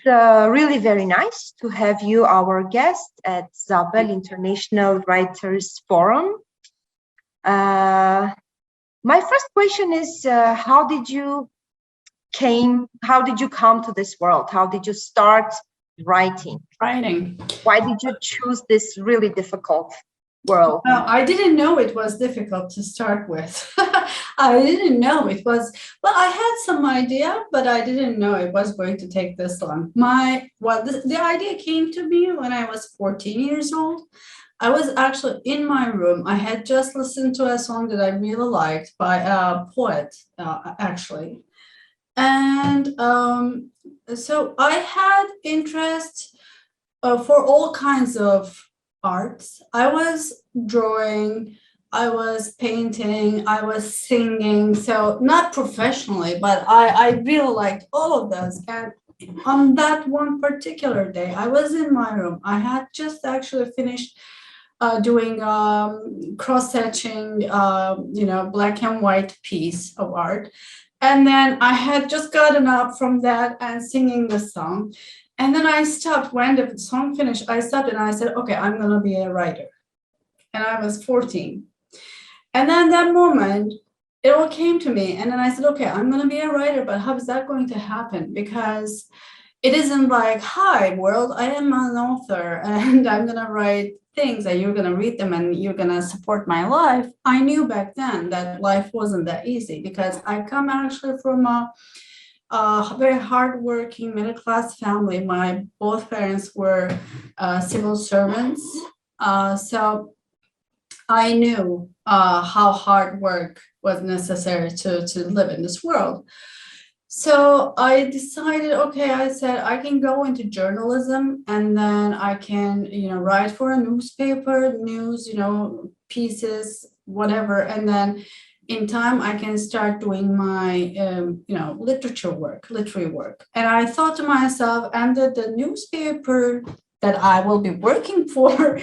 really very nice to have you, our guest at Zabel International Writers Forum. My first question is, how did you come to this world? How did you start writing? Why did you choose this really difficult world? Well, I didn't know it was difficult to start with. I didn't know it was, well, I had some idea, but I didn't know it was going to take this long. The idea came to me when I was 14 years old. I was actually in my room. I had just listened to a song that I really liked by a poet, actually. And so I had interest for all kinds of arts. I was drawing, I was painting, I was singing. So not professionally, but I really liked all of those. And on that one particular day, I was in my room. I had just actually finished doing cross-hatching, black and white piece of art. And then I had just gotten up from that and singing the song. And then I stopped. When the song finished, I stopped and I said, okay, I'm going to be a writer. And I was 14. And then that moment, it all came to me. And then I said, okay, I'm going to be a writer, but how is that going to happen? Because it isn't like, hi, world, I am an author and I'm going to write things and you're going to read them and you're going to support my life. I knew back then that life wasn't that easy because I come actually from a very hardworking middle-class family. My both parents were civil servants. So I knew how hard work was necessary to live in this world. So I decided, okay, I said I can go into journalism and then I can, write for a newspaper, news, pieces, whatever. And then in time, I can start doing my, literary work. And I thought to myself, and that the newspaper that I will be working for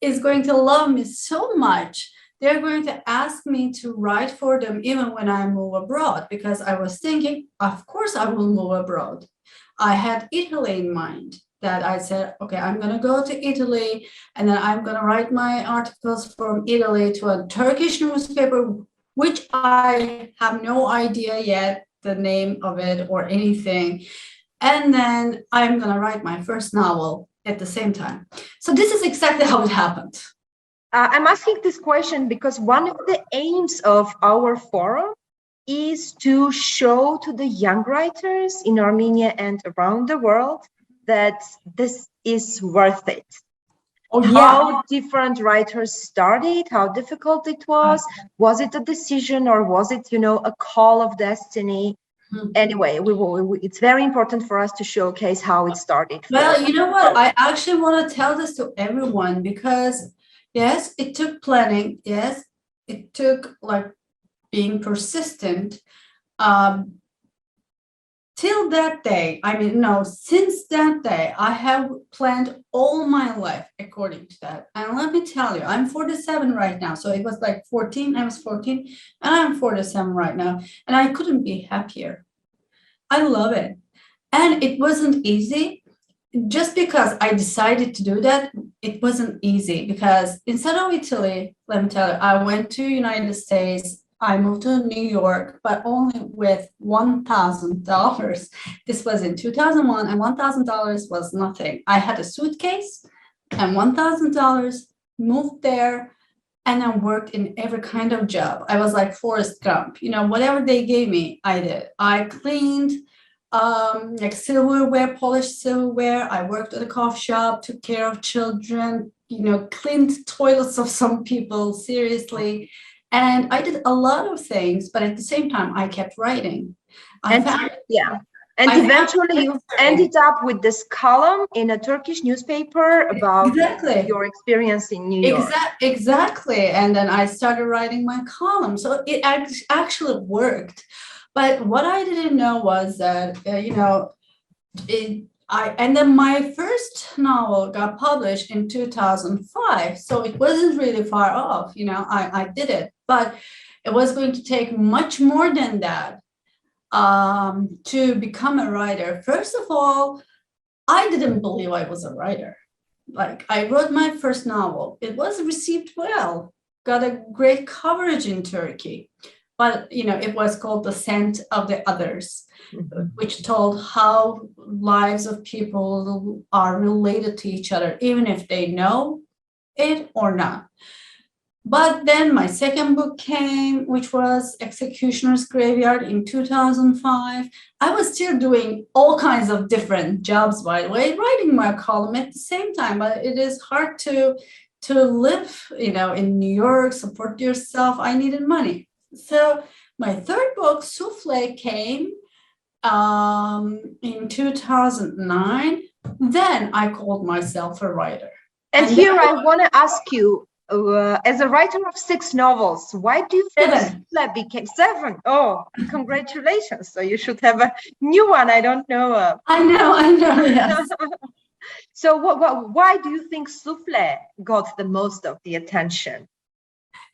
is going to love me so much. They're going to ask me to write for them even when I move abroad, because I was thinking, of course, I will move abroad. I had Italy in mind. That I said, okay, I'm going to go to Italy and then I'm going to write my articles from Italy to a Turkish newspaper, which I have no idea yet the name of it or anything. And then I'm going to write my first novel at the same time. So this is exactly how it happened. I'm asking this question because one of the aims of our forum is to show to the young writers in Armenia and around the world that this is worth it. How different writers started, how difficult it was it a decision or was it, a call of destiny? Anyway, it's very important for us to showcase how it started. Well, you know what? I actually want to tell this to everyone because, yes, it took planning. Yes, it took being persistent. Till that day, since that day, I have planned all my life according to that. And let me tell you, I'm 47 right now. So it was 14, I was 14, and I'm 47 right now. And I couldn't be happier. I love it. And it wasn't easy. Just because I decided to do that, it wasn't easy because instead of Italy, let me tell you, I went to United States. I moved to New York, but only with $1,000. This was in 2001, and $1,000 was nothing. I had a suitcase and $1,000, moved there, and I worked in every kind of job. I was like Forrest Gump. Whatever they gave me, I did. I cleaned silverware, polished silverware. I worked at a coffee shop, took care of children, cleaned toilets of some people, seriously. And I did a lot of things, but at the same time, I kept writing. And eventually you ended up with this column in a Turkish newspaper about your experience in New York. Exactly. And then I started writing my column. So it actually worked. But what I didn't know was that, and then my first novel got published in 2005. So it wasn't really far off. I did it. But it was going to take much more than that to become a writer. First of all, I didn't believe I was a writer. Like, I wrote my first novel. It was received well, got a great coverage in Turkey. But, it was called The Scent of the Others, which told how lives of people are related to each other, even if they know it or not. But then my second book came, which was Executioner's Graveyard in 2005. I was still doing all kinds of different jobs, by the way, writing my column at the same time. But it is hard to live, in New York, support yourself. I needed money. So my third book, Souffle, came in 2009. Then I called myself a writer. And here I want to ask you, as a writer of 6 novels, why do you think Souffle became 7? Oh, congratulations. So you should have a new one. I don't know. I know, yes. So why do you think Souffle got the most of the attention?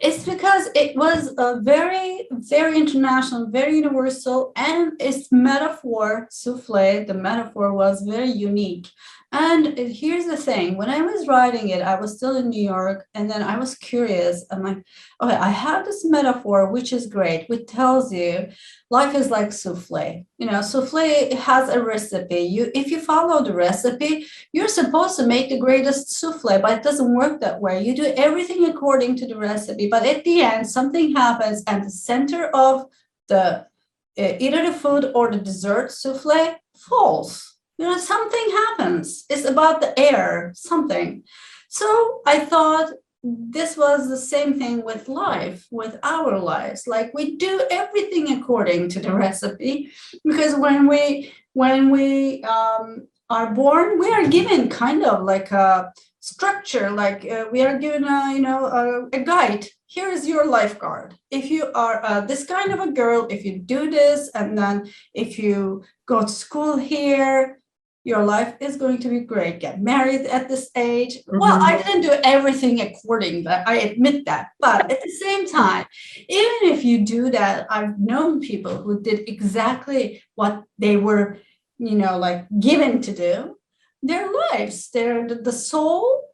It's because it was a very, very international, very universal, and its metaphor, Souffle, the metaphor was very unique. And here's the thing, when I was writing it, I was still in New York, and then I was curious. I'm like, okay, I have this metaphor, which is great, which tells you life is like souffle. Souffle has a recipe. If you follow the recipe, you're supposed to make the greatest souffle, but it doesn't work that way. You do everything according to the recipe, but at the end, something happens, and the center of the either the food or the dessert souffle falls. Something happens. It's about the air, something. So I thought this was the same thing with life, with our lives. Like, we do everything according to the recipe, because when we are born, we are given kind of like a structure, like we are given a guide. Here is your lifeguard. If you are this kind of a girl, if you do this, and then if you go to school here, your life is going to be great. Get married at this age. Mm-hmm. Well, I didn't do everything according to that. I admit that. But at the same time, even if you do that, I've known people who did exactly what they were, given to do. Their lives, the soul,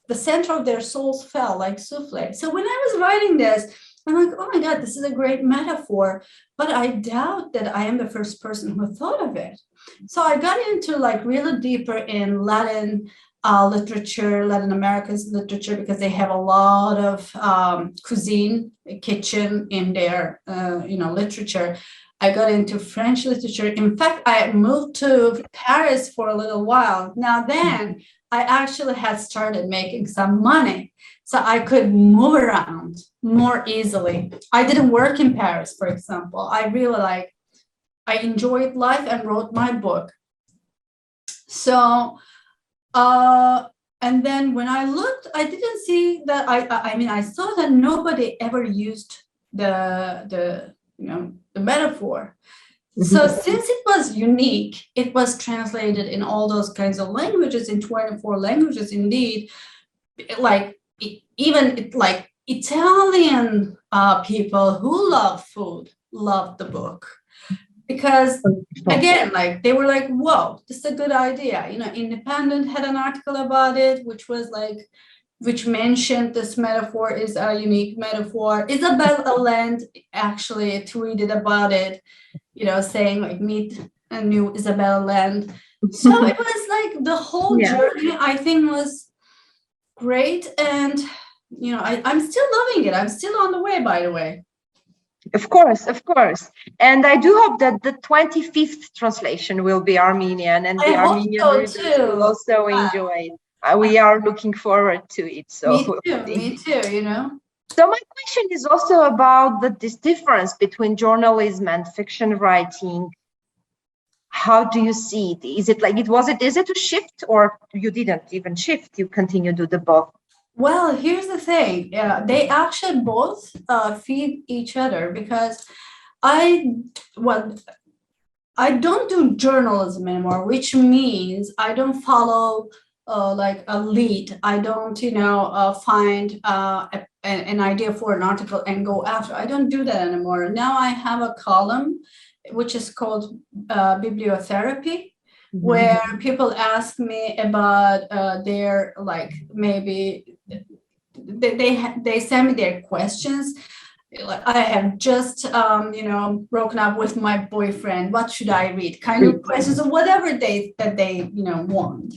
the center of their souls fell like souffle. So when I was writing this, I'm like, oh my God, this is a great metaphor. But I doubt that I am the first person who thought of it. So I got into really deeper in Latin literature, Latin American literature, because they have a lot of kitchen in their, literature. I got into French literature. In fact, I moved to Paris for a little while. Now then, I actually had started making some money, so I could move around more easily. I didn't work in Paris, for example. I really I enjoyed life and wrote my book. So, and then when I looked, I didn't see that. I saw that nobody ever used the metaphor. So since it was unique, it was translated in all those kinds of languages, in 24 languages, indeed. Even Italian people who love food loved the book. Because again, they were like, whoa, this is a good idea. Independent had an article about it, which mentioned this metaphor is a unique metaphor. Isabel Allende actually tweeted about it, saying meet a new Isabel Allende. So it was the whole journey, I think, was great. And, I'm still loving it. I'm still on the way, by the way. Of course. And I do hope that the 25th translation will be Armenian, and the Armenian readers will also enjoy it. We are looking forward to it. So me too, So my question is also about this difference between journalism and fiction writing. How do you see it? Is it easy to shift, or you didn't even shift? You continue to do both? Well, here's the thing. They actually both feed each other, because I don't do journalism anymore, which means I don't follow a lead. I don't, find an idea for an article and go after. I don't do that anymore. Now I have a column, which is called bibliotherapy, where people ask me about their, like, maybe they send me their questions. Like, I have just broken up with my boyfriend, what should I read, kind of questions, or whatever they want.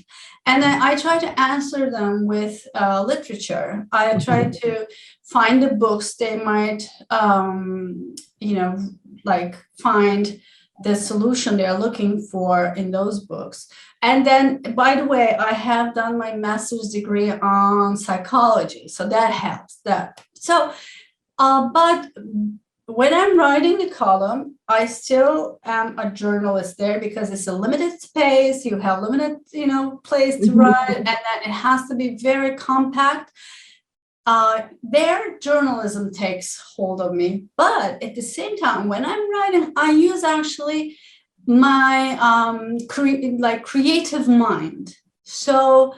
And then I try to answer them with literature. I try to find the books they might like find the solution they're looking for in those books. And then, by the way, I have done my master's degree on psychology, so that helps. But when I'm writing the column, I still am a journalist there, because it's a limited space. You have limited, place to write, and then it has to be very compact. Their journalism takes hold of me, but at the same time, when I'm writing, I use actually my creative mind. So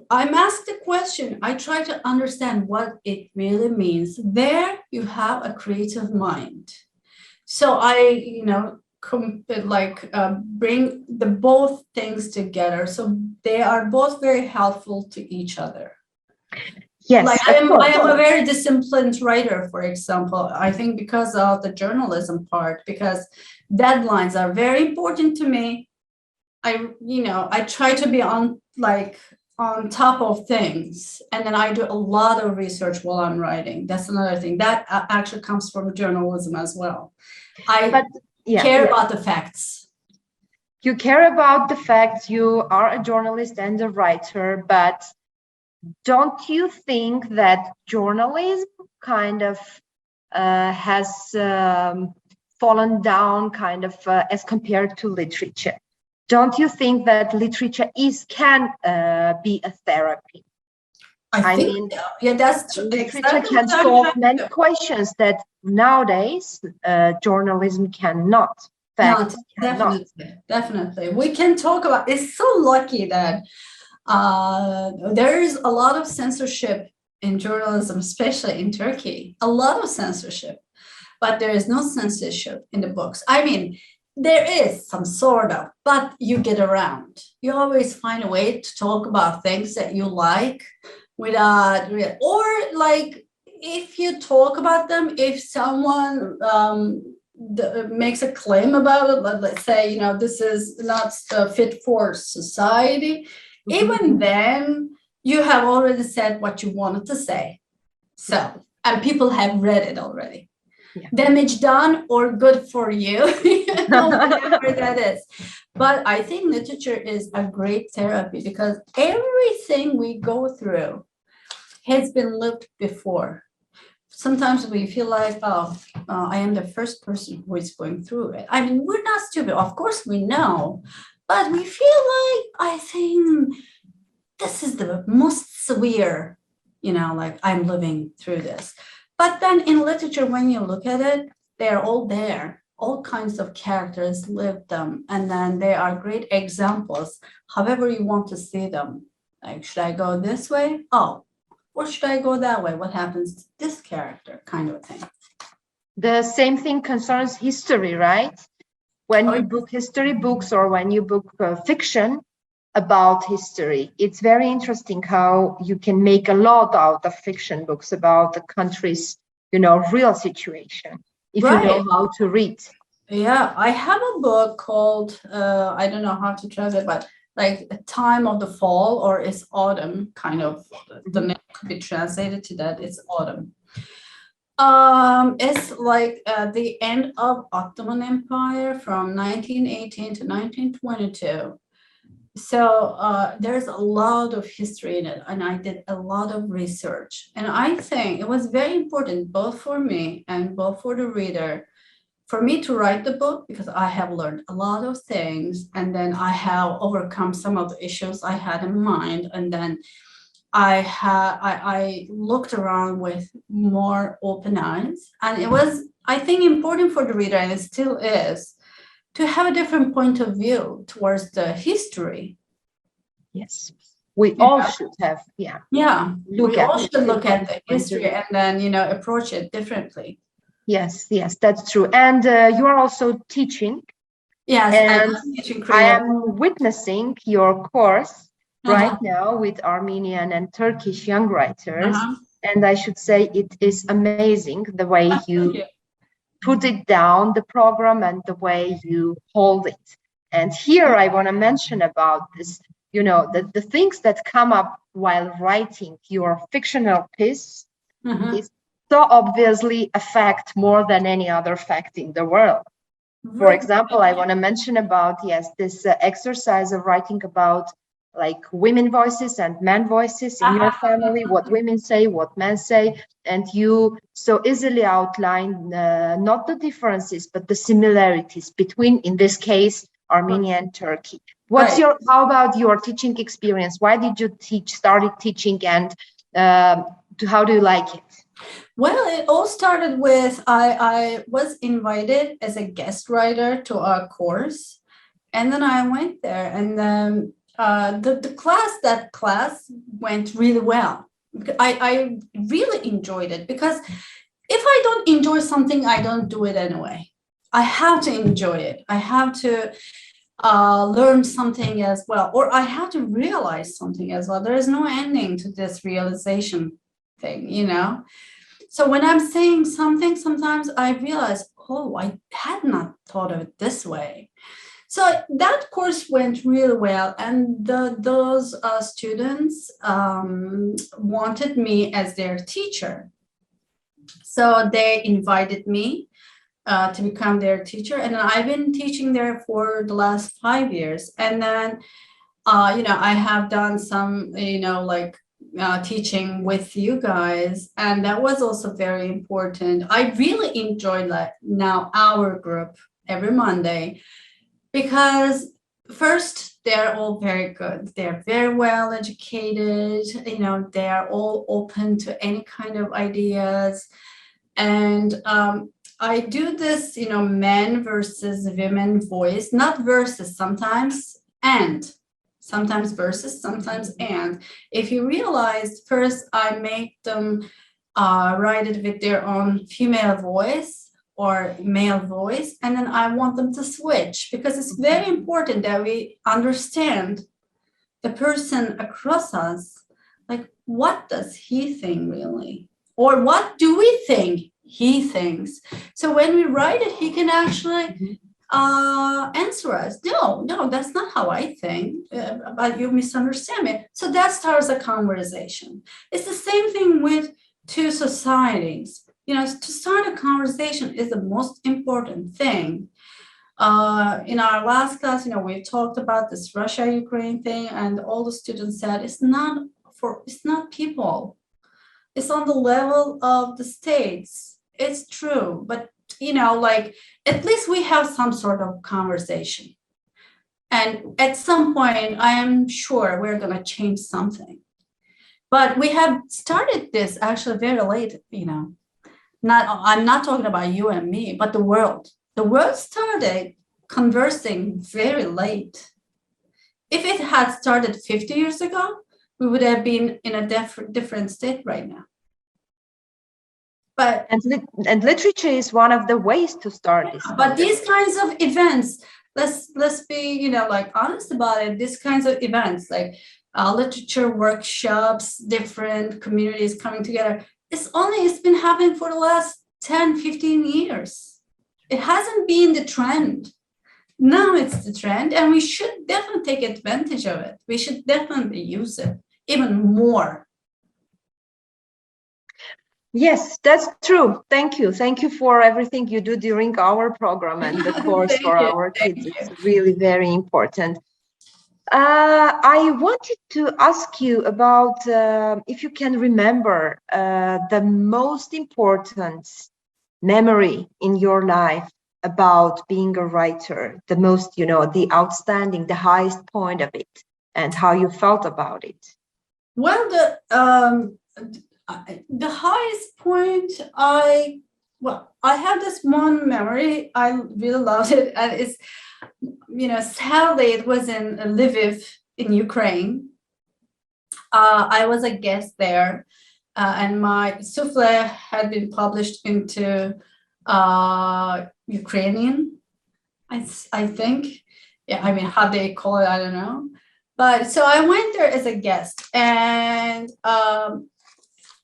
I'm asked a question, I try to understand what it really means. There you have a creative mind. So I, bring the both things together. So they are both very helpful to each other. Yes, like I am a very disciplined writer, for example. I think because of the journalism part, because deadlines are very important to me. I try to be on top of things, and then I do a lot of research while I'm writing. That's another thing that actually comes from journalism as well. I care about the facts. You care about the facts. You are a journalist and a writer, but don't you think that journalism kind of has fallen down kind of as compared to literature? Don't you think that literature can be a therapy? I mean, that's true. Literature can solve many questions that nowadays journalism cannot. Definitely. We can talk about. It's so lucky that there is a lot of censorship in journalism, especially in Turkey. A lot of censorship, but there is no censorship in the books. I mean, there is some sort of, but you get around. You always find a way to talk about things that you like without, or like if you talk about them, if someone makes a claim about it, let's say, this is not fit for society, even then you have already said what you wanted to say. So, and people have read it already. Yeah. Damage done or good for you, whatever that is. But I think literature is a great therapy, because everything we go through has been lived before. Sometimes we feel like, I am the first person who is going through it. I mean, we're not stupid. Of course we know, but we feel like, I think this is the most severe, like I'm living through this. But then in literature, when you look at it, they're all there. All kinds of characters live them. And then they are great examples, however you want to see them. Like, should I go this way? Oh, or should I go that way? What happens to this character, kind of thing. The same thing concerns history, right? When you book history books, or when you book fiction about history, it's very interesting how you can make a lot out of fiction books about the country's, real situation, if you know how to read. Yeah, I have a book called, I don't know how to translate, but like Time of the Fall, or it's Autumn, kind of, the name could be translated to that. It's Autumn. It's like the end of Ottoman Empire from 1918 to 1922. So there's a lot of history in it, and I did a lot of research. And I think it was very important, both for me and both for the reader, for me to write the book, because I have learned a lot of things, and then I have overcome some of the issues I had in mind. And then I looked around with more open eyes, and it was, I think, important for the reader, and it still is, to have a different point of view towards the history. Yes, we all should have, we all should look at the history and then, approach it differently. Yes, that's true. And you are also teaching Yes, I And love teaching I Creole. am witnessing your course right Uh-huh. now with Armenian and Turkish young writers. Uh-huh. And I should say it is amazing the way Thank you you. put it down, the program, and the way you hold it. And here I want to mention about this, the things that come up while writing your fictional piece Uh-huh. is so obviously a fact more than any other fact in the world. For Right. example, I want to mention about, yes, this exercise of writing about like women voices and men voices in your family, what women say, what men say, and you so easily outline not the differences, but the similarities between, in this case, Armenia and Turkey. Right. How about your teaching experience? Why did you started teaching, and how do you like it? Well, it all started with I was invited as a guest writer to our course, and then I went there, and then that class went really well. I really enjoyed it because if I don't enjoy something, I don't do it anyway. I have to enjoy it. I have to learn something as well, or I have to realize something as well. There is no ending to this realization thing, you know. So when I'm saying something, sometimes I realize, oh, I had not thought of it this way. So that course went really well, and those students wanted me as their teacher. So they invited me to become their teacher, and I've been teaching there for the last 5 years. And then, I have done some, like teaching with you guys, and that was also very important. I really enjoyed that now our group every Monday because first they're all very good, they're very well educated, they are all open to any kind of ideas. And I do this, men versus women voice, not versus, sometimes versus, sometimes and. If you realize, first I make them write it with their own female voice or male voice, and then I want them to switch because it's very important that we understand the person across us. Like, what does he think really? Or what do we think he thinks? So when we write it, he can actually answer us. No, that's not how I think, but you misunderstand me. So that starts a conversation. It's the same thing with two societies. To start a conversation is the most important thing. In our last class, we talked about this Russia-Ukraine thing, and all the students said it's not people. It's on the level of the states. It's true, but like at least we have some sort of conversation. And at some point, I am sure we're going to change something. But we have started this actually very late, I'm not talking about you and me, but the world. The world started conversing very late. If it had started 50 years ago, we would have been in a different state right now. But and literature is one of the ways to start this. But these kinds of events, let's be like honest about it. These kinds of events, like literature workshops, different communities coming together, it's been happening for the last 10, 15 years. It hasn't been the trend. Now it's the trend, and we should definitely take advantage of it. We should definitely use it even more. Yes, that's true. Thank you. Thank you for everything you do during our program and the course for our kids. It's really very important. I wanted to ask you about if you can remember the most important memory in your life about being a writer, the most, the outstanding, the highest point of it, and how you felt about it. Well, the highest point, I have this one memory. I really loved it, and it's, sadly, it was in Lviv in Ukraine. I was a guest there, and my Souffle had been published into Ukrainian, I think, yeah, I mean, how they call it, I don't know. But so I went there as a guest, and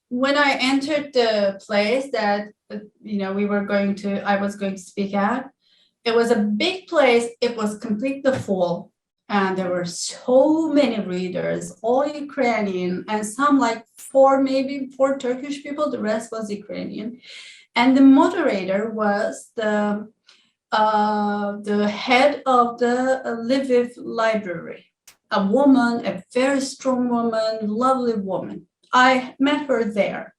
when I entered the place that I was going to speak at, it was a big place. It was completely full, and there were so many readers, all Ukrainian, and some like maybe four Turkish people. The rest was Ukrainian, and the moderator was the head of the Lviv library, a woman, a very strong woman, lovely woman. I met her there.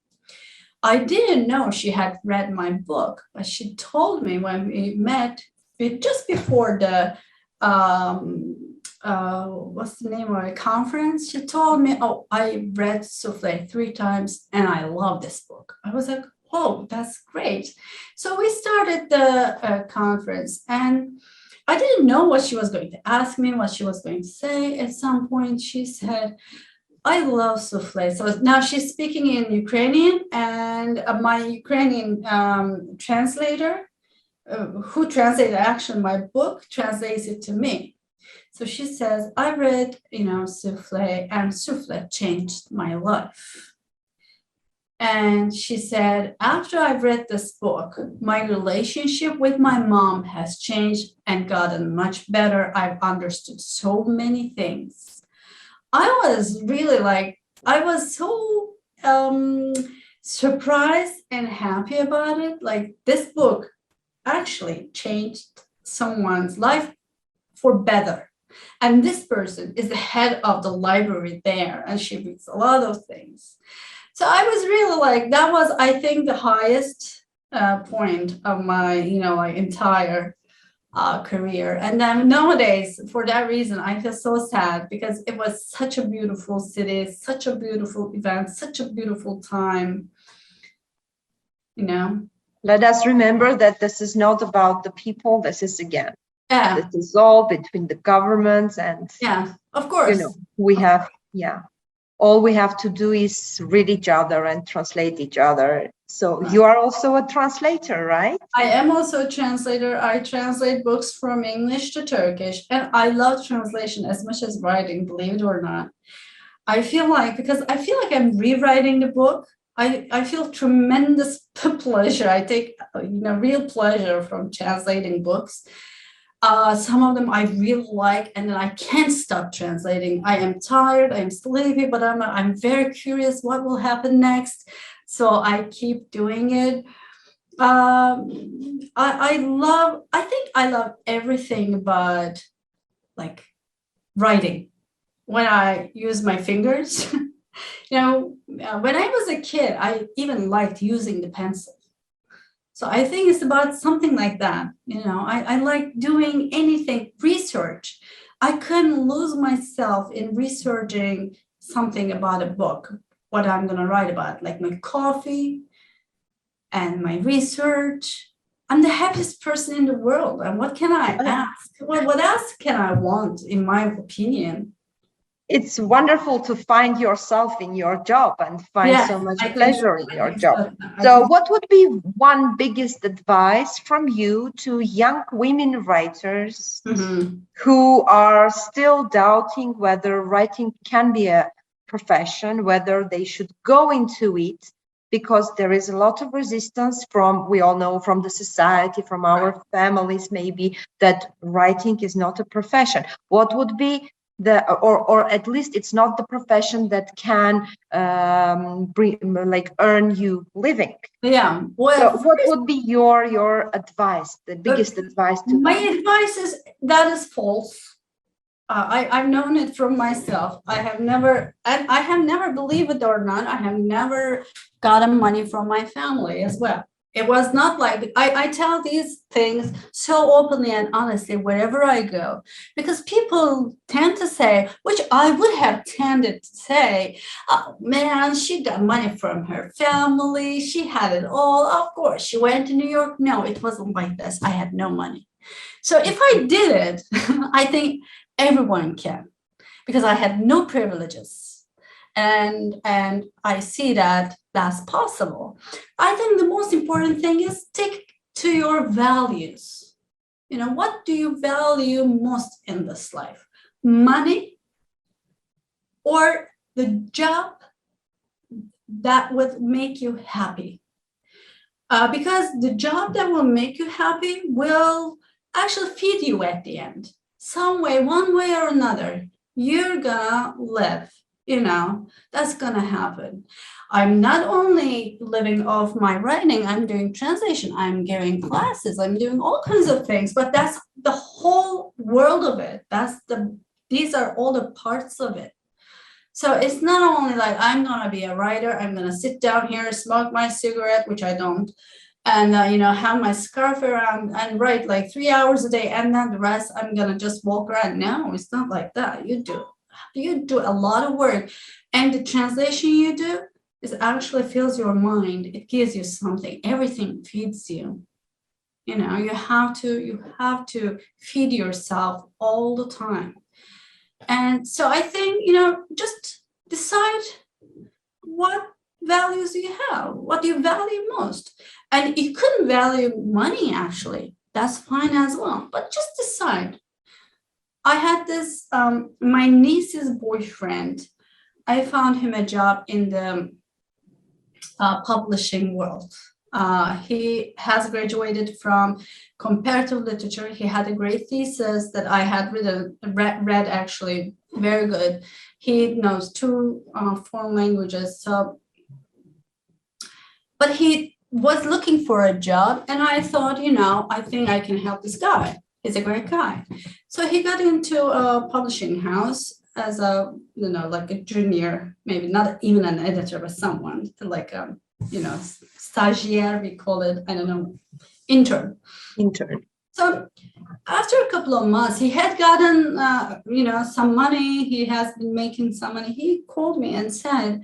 I didn't know she had read my book, but she told me when we met just before the what's the name of a conference? She told me, "Oh, I read Souffle 3 times, and I love this book." I was like, "Oh, that's great!" So we started the conference, and I didn't know what she was going to ask me, what she was going to say. At some point, she said, "I love Souffle." So now she's speaking in Ukrainian, and my Ukrainian translator, who translated actually my book, translates it to me. So she says, "I read, Souffle, and Souffle changed my life." And she said, "After I've read this book, my relationship with my mom has changed and gotten much better. I've understood so many things." I was really I was so surprised and happy about it. Like, this book actually changed someone's life for better. And this person is the head of the library there, and she reads a lot of things. So I was really that was, I think, the highest point of my, entire career. And then nowadays, for that reason, I feel so sad, because it was such a beautiful city, such a beautiful event, such a beautiful time, Let us remember that this is not about the people. This is, again, this is all between the governments, and of course, we have, all we have to do is read each other and translate each other. So you are also a translator, right? I am also a translator. I translate books from English to Turkish, and I love translation as much as writing, believe it or not. Because I feel like I'm rewriting the book. I feel tremendous pleasure. I take, real pleasure from translating books. Some of them I really like, and then I can't stop translating. I am tired, I am sleepy, but I'm very curious what will happen next. So I keep doing it. I think I love everything but writing. When I use my fingers, when I was a kid, I even liked using the pencil. So I think it's about something like that. I like doing anything, research. I couldn't lose myself in researching something about a book, what I'm going to write about, like my coffee and my research. I'm the happiest person in the world. And what can I ask? What else can I want, in my opinion? It's wonderful to find yourself in your job and find so much pleasure in your job. So what would be one biggest advice from you to young women writers who are still doubting whether writing can be a profession, whether they should go into it, because there is a lot of resistance we all know, from the society, from our families maybe, that writing is not a profession? What would be or at least it's not the profession that can earn you living? Well, so what would be your advice, the biggest advice to my advice is that is false. I've known it from myself. I have never, believe it or not, I have never gotten money from my family as well. It was not like, I tell these things so openly and honestly wherever I go, because people tend to say, which I would have tended to say, "Oh man, she got money from her family. She had it all. Of course, she went to New York." No, it wasn't like this. I had no money. So if I did it, I think everyone can, because I had no privileges. And I see that that's possible. I think the most important thing is stick to your values. What do you value most in this life? Money or the job that would make you happy? Because the job that will make you happy will actually feed you at the end. Some way, one way or another, you're gonna live, that's gonna happen. I'm not only living off my writing, I'm doing translation, I'm giving classes, I'm doing all kinds of things, but that's the whole world of it. These are all the parts of it. So it's not only like I'm gonna be a writer, I'm gonna sit down here, smoke my cigarette, which I don't, and have my scarf around and write like 3 hours a day, and then the rest I'm gonna just walk around. No, it's not like that. You do a lot of work, and the translation you do is actually fills your mind. It gives you something. Everything feeds you. You have to feed yourself all the time. And so I think, just decide what values you have, what you value most. And you couldn't value money, actually. That's fine as well. But just decide. I had this, my niece's boyfriend, I found him a job in the publishing world. He has graduated from comparative literature. He had a great thesis that I had read actually, very good. He knows 2 foreign languages. So, but he was looking for a job, and I thought, I think I can help this guy. He's a great guy. So he got into a publishing house as a, like a junior, maybe not even an editor, but someone like stagiaire, we call it, I don't know, intern. So after a couple of months, he had gotten, some money. He has been making some money. He called me and said,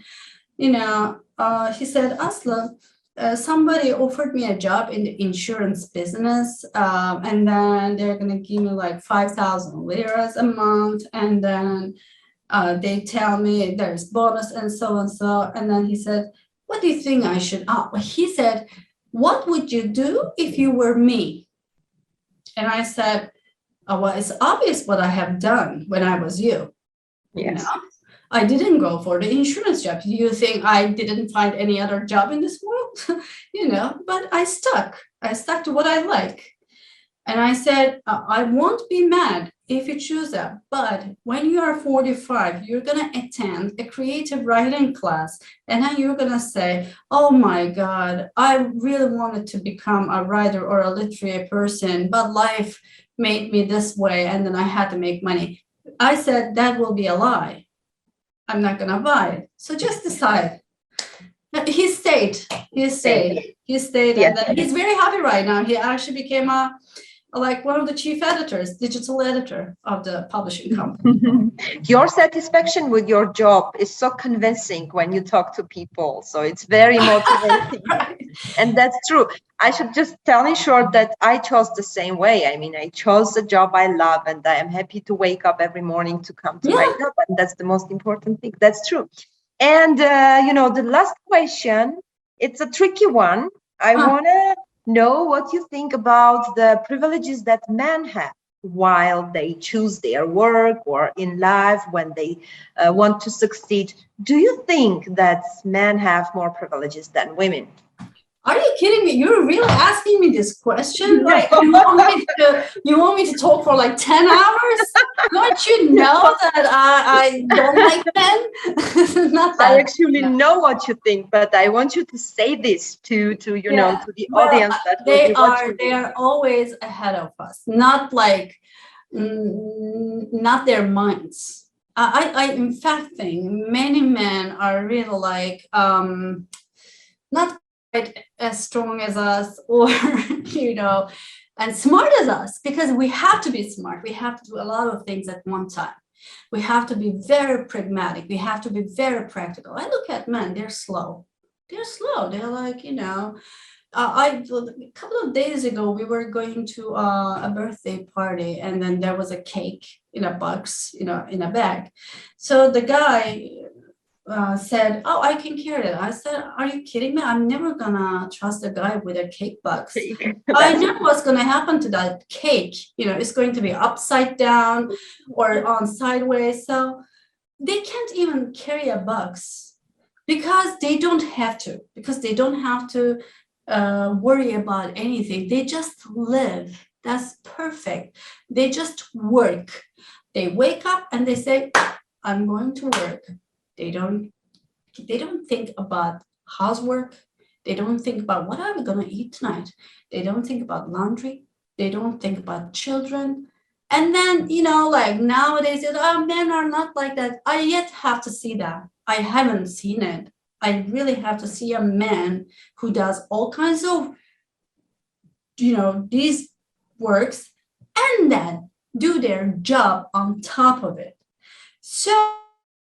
he said, Asla, somebody offered me a job in the insurance business, and then they're going to give me like 5,000 liras a month. And then they tell me there's bonus and so and so. And then he said, what do you think I should? He said, what would you do if you were me? And I said, well, it's obvious what I have done when I was you. Yes. I didn't go for the insurance job. Do you think I didn't find any other job in this world? But I stuck to what I like. And I said, I won't be mad if you choose that. But when you are 45, you're going to attend a creative writing class. And then you're going to say, oh my God, I really wanted to become a writer or a literary person, but life made me this way. And then I had to make money. I said, that will be a lie. I'm not going to buy it. So just decide. He stayed. Yes. And then he's very happy right now. He actually became one of the chief editors, digital editor of the publishing company. Your satisfaction with your job is so convincing when you talk to people. So it's very motivating. Right. And that's true. I should just tell in short that I chose the same way. I mean, I chose the job I love, and I am happy to wake up every morning to come to my job. And that's the most important thing. That's true. And, the last question, it's a tricky one. I want to know what you think about the privileges that men have while they choose their work or in life when they want to succeed. Do you think that men have more privileges than women? Are you kidding me? You're really asking me this question? Like, you want me to talk for like 10 hours? Don't you know that I don't like men? Not that. I actually know what you think, but I want you to say this to the audience that they are always ahead of us. Not like not their minds. I in fact think many men are really like not quite as strong as us, or and smart as us, because we have to be smart. We have to do a lot of things at one time. We have to be very pragmatic. We have to be very practical. I look at men, they're slow. They're like, a couple of days ago, we were going to a birthday party, and then there was a cake in a box, in a bag. So the guy said, "Oh, I can carry it." I said, "Are you kidding me? I'm never gonna trust a guy with a cake box. I know what's gonna happen to that cake. It's going to be upside down or on sideways. So they can't even carry a box because they don't have to. Worry about anything. They just live. That's perfect. They just work. They wake up and they say, I'm going to work. They don't think about housework. They don't think about what are we going to eat tonight. They don't think about laundry. They don't think about children. And then, like nowadays, men are not like that. I yet have to see that. I haven't seen it. I really have to see a man who does all kinds of, these works and then do their job on top of it. So,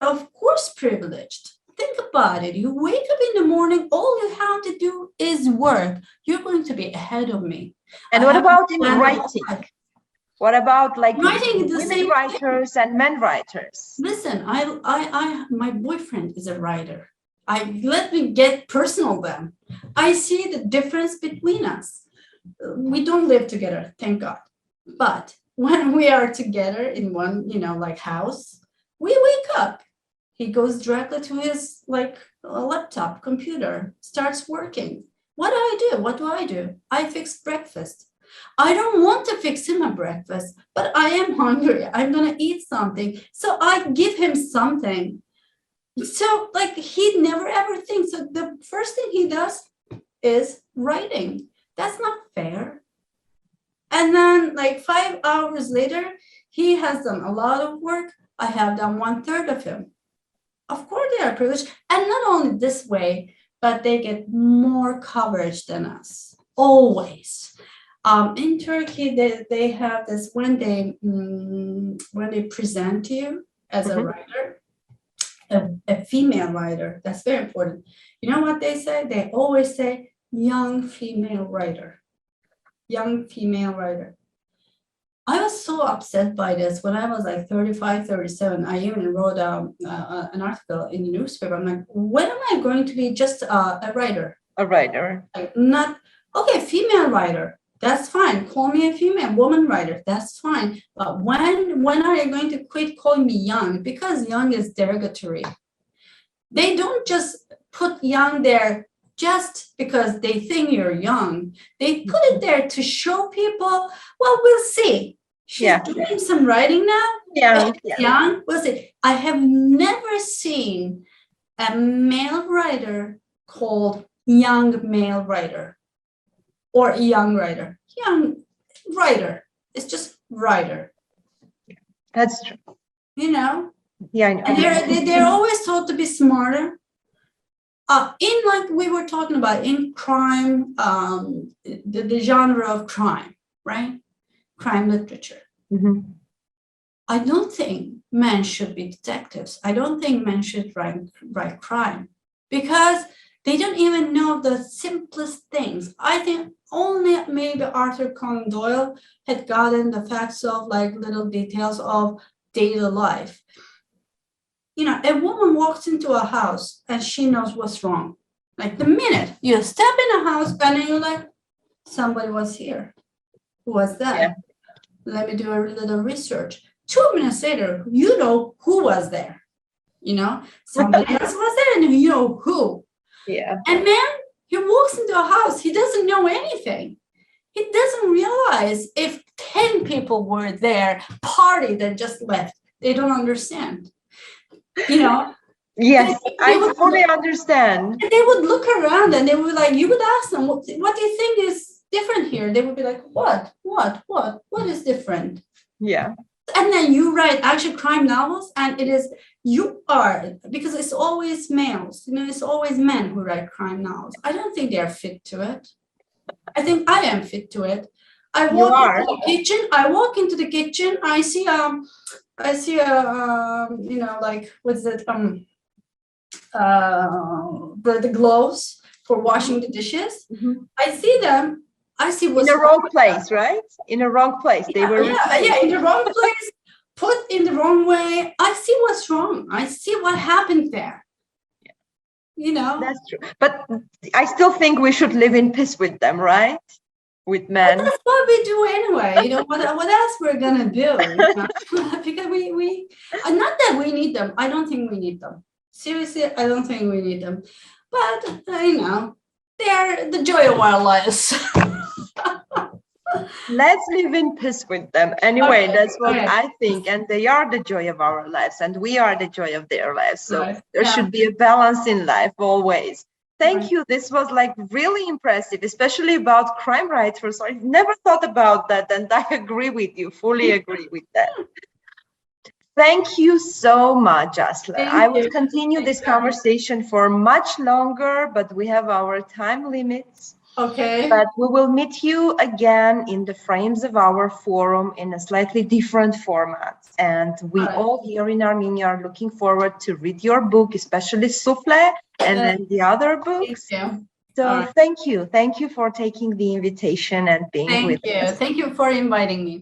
of course, privileged. Think about it. You wake up in the morning, all you have to do is work. You're going to be ahead of me. And what about in writing? What about like writing women writers and men writers? Listen, my boyfriend is a writer. Let me get personal then. I see the difference between us. We don't live together, thank God. But when we are together in one, house, we wake up. He goes directly to his laptop, computer, starts working. What do I do? I fix breakfast. I don't want to fix him a breakfast, but I am hungry. I'm going to eat something. So I give him something. So he never ever thinks. So the first thing he does is writing. That's not fair. And then 5 hours later, he has done a lot of work. I have done 1/3 of him. Of course they are privileged. And not only this way, but they get more coverage than us. Always. In Turkey, they have this when they present you as a writer, a female writer. That's very important. You know what they say? They always say young female writer. Young female writer. I was so upset by this when I was 35, 37. I even wrote an article in the newspaper. I'm like, when am I going to be just a writer? A writer. Female writer. That's fine. Call me a female woman writer. That's fine. But when are you going to quit calling me young? Because young is derogatory. They don't just put young there just because they think you're young. They put it there to show people, well, we'll see. She's doing some writing now. Yeah. Young. We'll see. I have never seen a male writer called young male writer. Or a young writer. Young writer. It's just writer. That's true. Yeah, I know. And they're always thought to be smarter. We were talking about in crime, the genre of crime, right? Crime literature. Mm-hmm. I don't think men should be detectives. I don't think men should write crime because they don't even know the simplest things. I think only maybe Arthur Conan Doyle had gotten the facts of little details of daily life. A woman walks into a house and she knows what's wrong. The minute you step in a house and then you're like, somebody was here. Who was that? Yeah. Let me do a little research. 2 minutes later, you know who was there. Somebody else was there and you know who. Yeah. And then he walks into a house. He doesn't know anything. He doesn't realize if 10 people were there, partied and just left. They don't understand. Yes, I fully understand. And they would look around and they would you would ask them, what do you think is different here? They would be like, what is different? Yeah. And then you write actually crime novels and because it's always males, it's always men who write crime novels. I don't think they are fit to it. I think I am fit to it. I walk into the kitchen, I see what's it, the gloves for washing the dishes. Mm-hmm. I see them. I see what's in the wrong place, right? In the wrong place. They were in the wrong place, put in the wrong way. I see what's wrong. I see what happened there. you know. That's true. But I still think we should live in peace with them, right? With men. That's what we do anyway. You know, what else we're gonna do? You know? Because we not that we need them. I don't think we need them. Seriously, I don't think we need them. But you know, they're the joy of our lives. Let's live in peace with them. Anyway, Okay, that's what okay. I think. And they are the joy of our lives, and we are the joy of their lives. So Right. there Yeah. should be a balance in life always. Thank Right. you. This was like really impressive, especially about crime writers. I never thought about that, and I agree with you, fully agree with that. Thank you so much, Asli. Thank I would you. continue Thank this you. conversation for much longer, but we have our time limits. Okay. But we will meet you again in the frames of our forum in a slightly different format. And we all here in Armenia are looking forward to read your book, especially Souffle and then the other books. Thank you. So thank you. Thank you for taking the invitation and being with us. Thank you for inviting me.